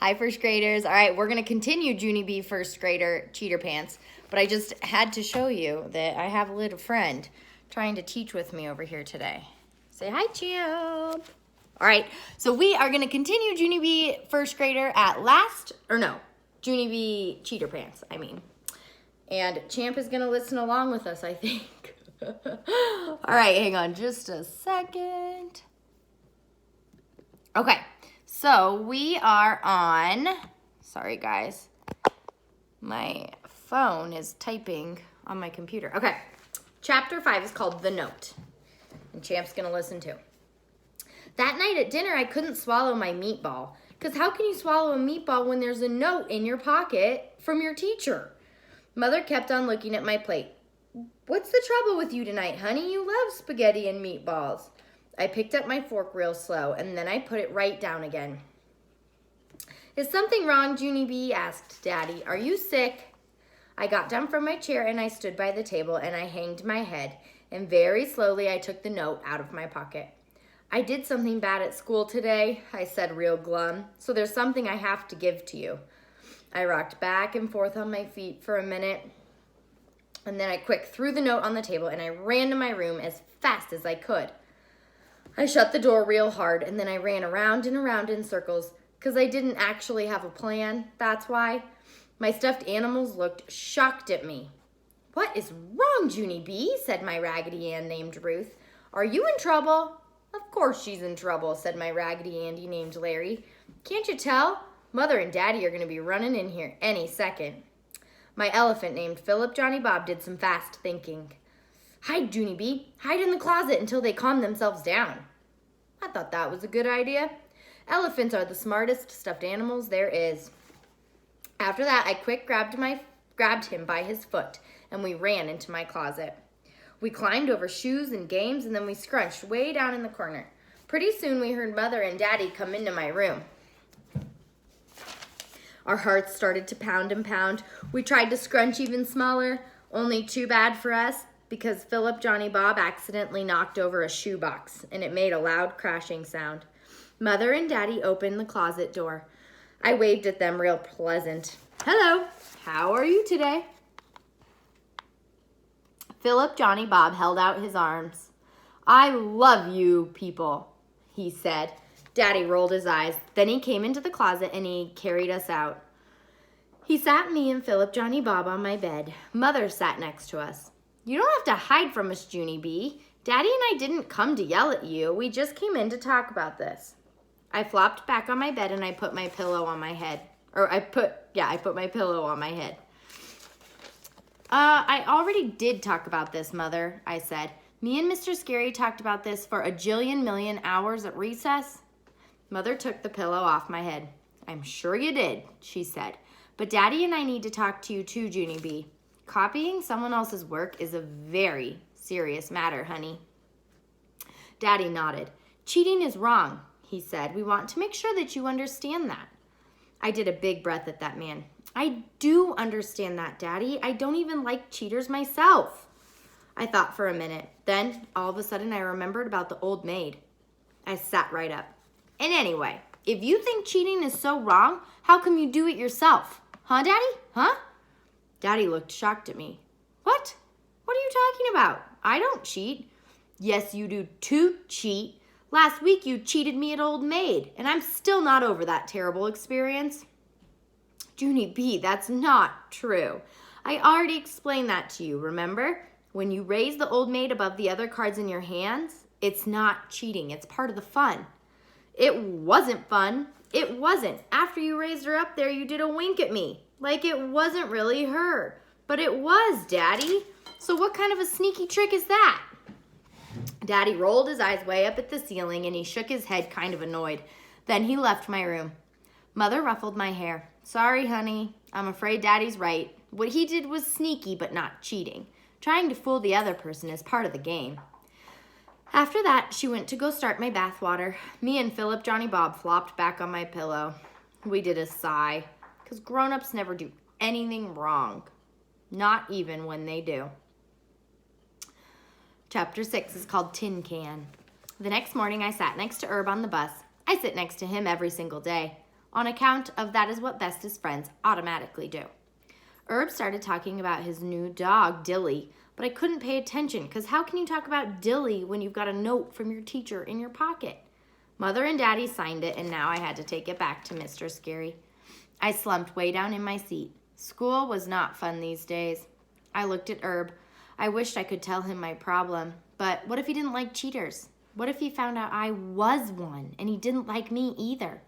Hi, first graders. All right, we're going to continue Junie B first grader cheater pants, but I just had to show you that I have a little friend trying to teach with me over here today. Say hi, Champ. All right, so we are going to continue Junie B first grader Junie B cheater pants, And Champ is going to listen along with us, I think. All right, hang on just a second. Okay. So we are on, sorry guys, my phone is typing on my computer. Okay, chapter 5 is called The Note, and Champ's gonna listen too. That night at dinner, I couldn't swallow my meatball, because how can you swallow a meatball when there's a note in your pocket from your teacher? Mother kept on looking at my plate. What's the trouble with you tonight, honey? You love spaghetti and meatballs. I picked up my fork real slow, and then I put it right down again. Is something wrong, Junie B? Asked Daddy. Are you sick? I got down from my chair, and I stood by the table, and I hanged my head, and very slowly I took the note out of my pocket. I did something bad at school today, I said real glum, so there's something I have to give to you. I rocked back and forth on my feet for a minute, and then I quick threw the note on the table, and I ran to my room as fast as I could. I shut the door real hard, and then I ran around and around in circles, because I didn't actually have a plan, that's why. My stuffed animals looked shocked at me. What is wrong, Junie B? Said my Raggedy Ann named Ruth. Are you in trouble? Of course she's in trouble, said my Raggedy Andy named Larry. Can't you tell? Mother and Daddy are going to be running in here any second. My elephant named Philip Johnny Bob did some fast thinking. Hide, Junie B. Hide in the closet until they calm themselves down. I thought that was a good idea. Elephants are the smartest stuffed animals there is. After that, I quick grabbed him by his foot, and we ran into my closet. We climbed over shoes and games, and then we scrunched way down in the corner. Pretty soon, we heard Mother and Daddy come into my room. Our hearts started to pound and pound. We tried to scrunch even smaller, only too bad for us, because Philip Johnny Bob accidentally knocked over a shoebox, and it made a loud crashing sound. Mother and Daddy opened the closet door. I waved at them real pleasant. Hello, how are you today? Philip Johnny Bob held out his arms. I love you people, he said. Daddy rolled his eyes. Then he came into the closet and he carried us out. He sat me and Philip Johnny Bob on my bed. Mother sat next to us. You don't have to hide from us, Junie B. Daddy and I didn't come to yell at you. We just came in to talk about this. I flopped back on my bed and I put my pillow on my head. I put my pillow on my head. I already did talk about this, Mother, I said. Me and Mr. Scary talked about this for a jillion million hours at recess. Mother took the pillow off my head. I'm sure you did, she said. But Daddy and I need to talk to you too, Junie B. Copying someone else's work is a very serious matter, honey. Daddy nodded. Cheating is wrong, he said. We want to make sure that you understand that. I did a big breath at that man. I do understand that, Daddy. I don't even like cheaters myself. I thought for a minute. Then, all of a sudden, I remembered about the old maid. I sat right up. And anyway, if you think cheating is so wrong, how come you do it yourself? Huh, Daddy? Huh? Daddy looked shocked at me. What? What are you talking about? I don't cheat. Yes, you do too, cheat. Last week you cheated me at Old Maid, and I'm still not over that terrible experience. Junie B, that's not true. I already explained that to you, remember? When you raise the Old Maid above the other cards in your hands, it's not cheating. It's part of the fun. It wasn't fun. It wasn't. After you raised her up there, you did a wink at me. Like it wasn't really her. But it was, Daddy. So what kind of a sneaky trick is that? Daddy rolled his eyes way up at the ceiling and he shook his head kind of annoyed. Then he left my room. Mother ruffled my hair. Sorry, honey. I'm afraid Daddy's right. What he did was sneaky but not cheating. Trying to fool the other person is part of the game. After that, she went to go start my bath water. Me and Philip Johnny Bob flopped back on my pillow. We did a sigh. Because grown-ups never do anything wrong. Not even when they do. Chapter 6 is called Tin Can. The next morning, I sat next to Herb on the bus. I sit next to him every single day. on account of that is what bestest friends automatically do. Herb started talking about his new dog, Dilly, but I couldn't pay attention because how can you talk about Dilly when you've got a note from your teacher in your pocket? Mother and Daddy signed it, and now I had to take it back to Mr. Scary. I slumped way down in my seat. School was not fun these days. I looked at Herb. I wished I could tell him my problem, but what if he didn't like cheaters? What if he found out I was one and he didn't like me either?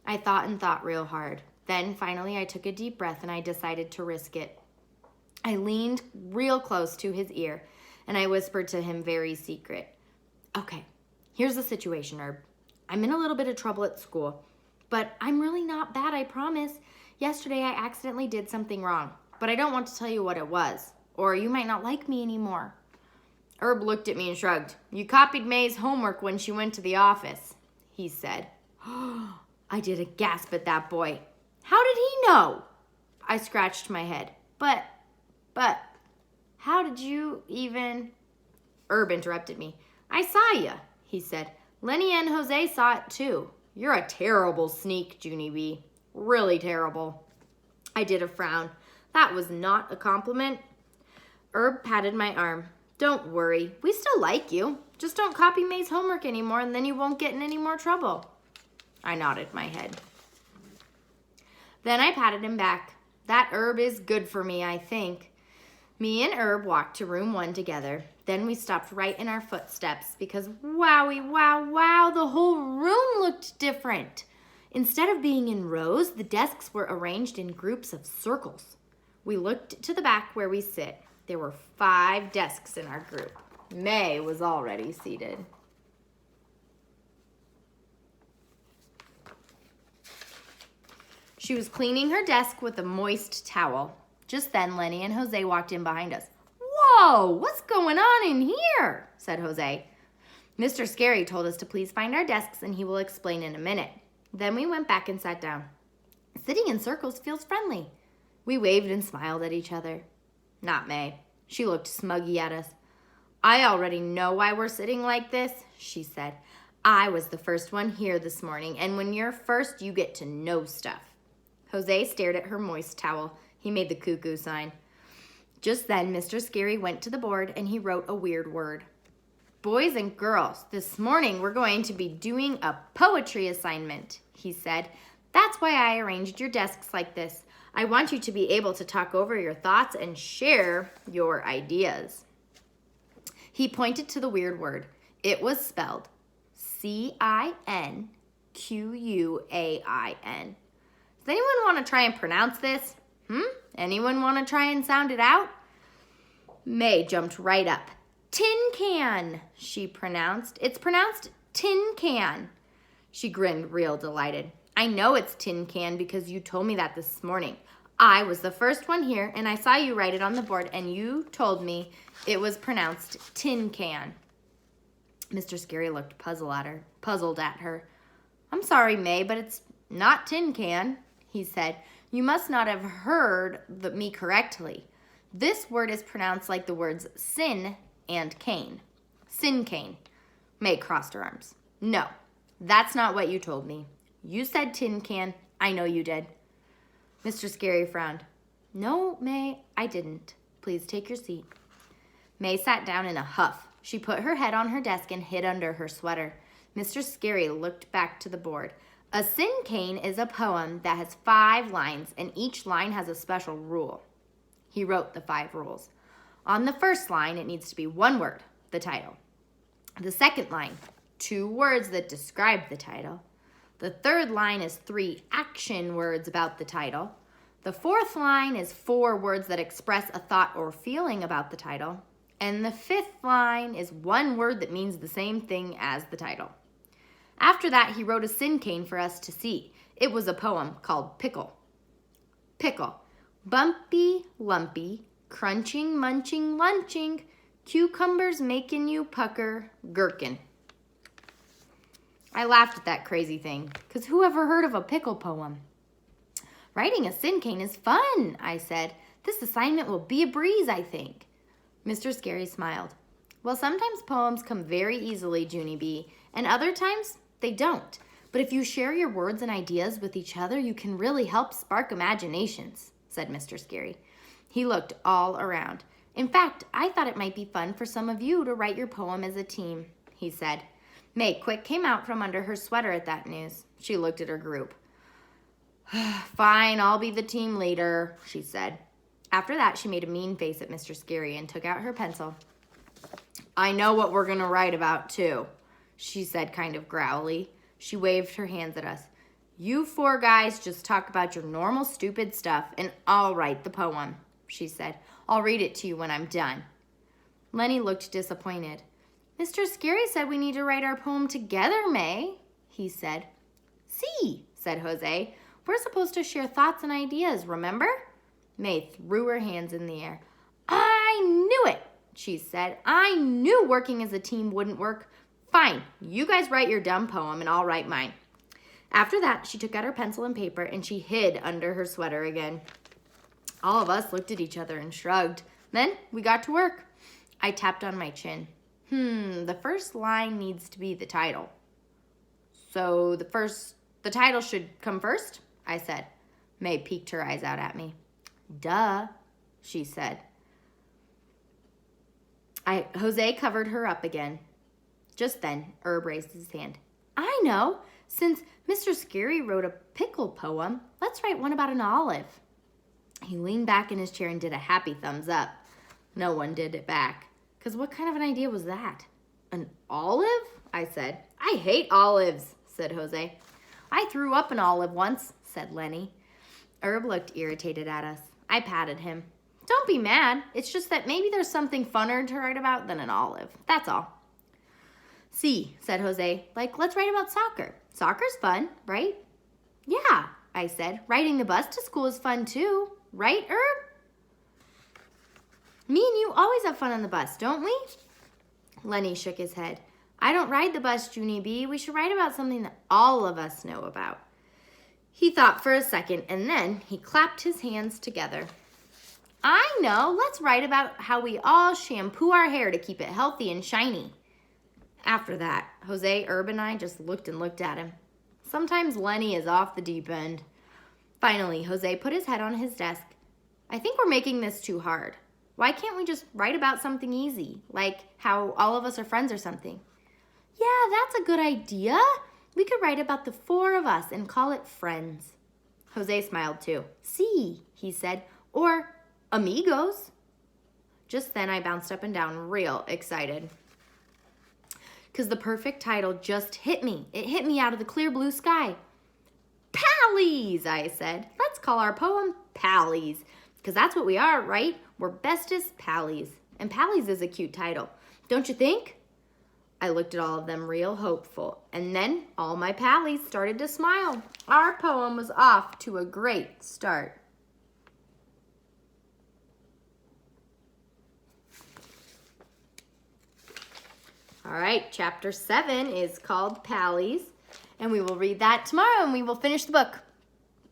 I thought and thought real hard. Then finally I took a deep breath and I decided to risk it. I leaned real close to his ear and I whispered to him very secret. Okay, here's the situation, Herb. I'm in a little bit of trouble at school, but I'm really not bad, I promise. Yesterday I accidentally did something wrong, but I don't want to tell you what it was, or you might not like me anymore. Herb looked at me and shrugged. You copied May's homework when she went to the office, he said. I did a gasp at that boy. How did he know? I scratched my head. But, how did you even? Herb interrupted me. I saw ya, he said. Lenny and Jose saw it too. You're a terrible sneak, Junie B. Really terrible. I did a frown. That was not a compliment. Herb patted my arm. Don't worry. We still like you. Just don't copy May's homework anymore and then you won't get in any more trouble. I nodded my head. Then I patted him back. That Herb is good for me, I think. Me and Herb walked to room 1 together. Then we stopped right in our footsteps because wowie, wow, the whole room looked different. Instead of being in rows, the desks were arranged in groups of circles. We looked to the back where we sit. There were 5 desks in our group. May was already seated. She was cleaning her desk with a moist towel. Just then, Lenny and Jose walked in behind us. Whoa, what's going on in here? Said Jose. Mr. Scary told us to please find our desks and he will explain in a minute. Then we went back and sat down. Sitting in circles feels friendly. We waved and smiled at each other. Not May. She looked smuggy at us. I already know why we're sitting like this, she said. I was the first one here this morning, and when you're first, you get to know stuff. Jose stared at her moist towel. He made the cuckoo sign. Just then, Mr. Scary went to the board and he wrote a weird word. Boys and girls, this morning we're going to be doing a poetry assignment, he said. That's why I arranged your desks like this. I want you to be able to talk over your thoughts and share your ideas. He pointed to the weird word. It was spelled Cinquain. Does anyone want to try and pronounce this? Anyone want to try and sound it out? May jumped right up. Tin can, she pronounced. It's pronounced tin can. She grinned real delighted. I know it's tin can because you told me that this morning. I was the first one here and I saw you write it on the board and you told me it was pronounced tin can. Mr. Scary looked puzzled at her. I'm sorry, May, but it's not tin can, he said. You must not have heard me correctly. This word is pronounced like the words sin and cane. Sin cane. May crossed her arms. No, that's not what you told me. You said tin can. I know you did. Mr. Scary frowned. No, May, I didn't. Please take your seat. May sat down in a huff. She put her head on her desk and hid under her sweater. Mr. Scary looked back to the board. A cinquain is a poem that has 5 lines, and each line has a special rule. He wrote the 5 rules. On the first line, it needs to be 1 word, the title. The second line, 2 words that describe the title. The third line is 3 action words about the title. The fourth line is 4 words that express a thought or feeling about the title. And the 5th line is 1 word that means the same thing as the title. After that, he wrote a cinquain for us to see. It was a poem called Pickle. Pickle. Bumpy, lumpy, crunching, munching, lunching, cucumbers making you pucker, gherkin. I laughed at that crazy thing, because who ever heard of a pickle poem? Writing a cinquain is fun, I said. This assignment will be a breeze, I think. Mr. Scary smiled. Well, sometimes poems come very easily, Junie B, and other times they don't. But if you share your words and ideas with each other, you can really help spark imaginations, said Mr. Scary. He looked all around. In fact, I thought it might be fun for some of you to write your poem as a team, he said. May quick came out from under her sweater at that news. She looked at her group. Fine, I'll be the team leader, she said. After that, she made a mean face at Mr. Scary and took out her pencil. I know what we're going to write about, too, she said kind of growly. She waved her hands at us. You 4 guys just talk about your normal stupid stuff, and I'll write the poem, she said. I'll read it to you when I'm done. Lenny looked disappointed. Mr. Scary said we need to write our poem together, May, he said. See, said Jose. We're supposed to share thoughts and ideas, remember? May threw her hands in the air. I knew it, she said. I knew working as a team wouldn't work. Fine, you guys write your dumb poem and I'll write mine. After that, she took out her pencil and paper and she hid under her sweater again. All of us looked at each other and shrugged. Then we got to work. I tapped on my chin. The first line needs to be the title. So the title should come first, I said. May peeked her eyes out at me. Duh, she said. Jose covered her up again. Just then, Herb raised his hand. I know. Since Mr. Scary wrote a pickle poem, let's write one about an olive. He leaned back in his chair and did a happy thumbs up. No one did it back. Because what kind of an idea was that? An olive? I said. I hate olives, said Jose. I threw up an olive once, said Lenny. Herb looked irritated at us. I patted him. Don't be mad. It's just that maybe there's something funner to write about than an olive. That's all. See, said Jose, let's write about soccer. Soccer's fun, right? Yeah, I said. Riding the bus to school is fun too. Right, Herb? Me and you always have fun on the bus, don't we? Lenny shook his head. I don't ride the bus, Junie B. We should write about something that all of us know about. He thought for a second, and then he clapped his hands together. I know. Let's write about how we all shampoo our hair to keep it healthy and shiny. After that, Jose, Herb, and I just looked at him. Sometimes Lenny is off the deep end. Finally, Jose put his head on his desk. I think we're making this too hard. Why can't we just write about something easy, like how all of us are friends or something? Yeah, that's a good idea. We could write about the 4 of us and call it Friends. Jose smiled too. See, he said, or Amigos. Just then I bounced up and down real excited. Because the perfect title just hit me. It hit me out of the clear blue sky. Pallies, I said. Let's call our poem Pallies. Because that's what we are, right? We're bestest pallies. And Pallies is a cute title. Don't you think? I looked at all of them real hopeful. And then all my pallies started to smile. Our poem was off to a great start. All right, chapter 7 is called Pallies, and we will read that tomorrow, and we will finish the book.